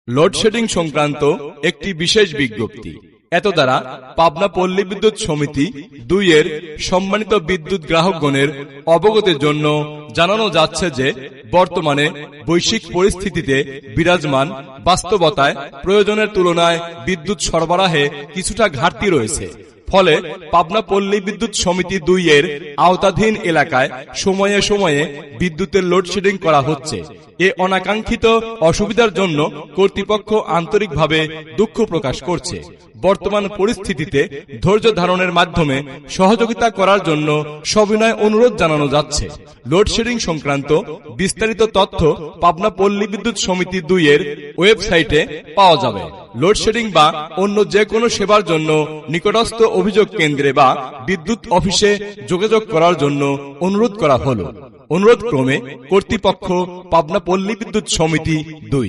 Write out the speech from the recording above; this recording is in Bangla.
লোডশেডিং সংক্রান্ত একটি বিশেষ বিজ্ঞপ্তি। এত দ্বারা পাবনা পল্লী বিদ্যুৎ সমিতি 2 এর সম্মানিত বিদ্যুৎ গ্রাহকগণের অবগতির জন্য জানানো যাচ্ছে যে বর্তমানে বৈশ্বিক পরিস্থিতিতে বিরাজমান বাস্তবতায় প্রয়োজনের তুলনায় বিদ্যুৎ সরবরাহে কিছুটা ঘাটতি রয়েছে। ফলে পাবনা পল্লী বিদ্যুৎ সমিতি 2 এর আওতাধীন এলাকায় সময়ে সময়ে বিদ্যুতের লোডশেডিং করা হচ্ছে। এ অনাকাঙ্ক্ষিত অসুবিধার জন্য কর্তৃপক্ষ আন্তরিকভাবে দুঃখ প্রকাশ করছে। বর্তমান পরিস্থিতিতে ধৈর্য ধারণের মাধ্যমে সহযোগিতা করার জন্য সবিনয় অনুরোধ জানানো যাচ্ছে। লোডশেডিং সংক্রান্ত বিস্তারিত তথ্য পাবনা পল্লী বিদ্যুৎ সমিতি 2 এর ওয়েবসাইটে পাওয়া যাবে। লোডশেডিং বা অন্য যে কোনো সেবার জন্য নিকটস্থ অভিযোগ কেন্দ্রে বা বিদ্যুৎ অফিসে যোগাযোগ করার জন্য অনুরোধ করা হলো। অনুরোধ ক্রমে কর্তৃপক্ষ পাবনা পল্লী বিদ্যুৎ সমিতি 2।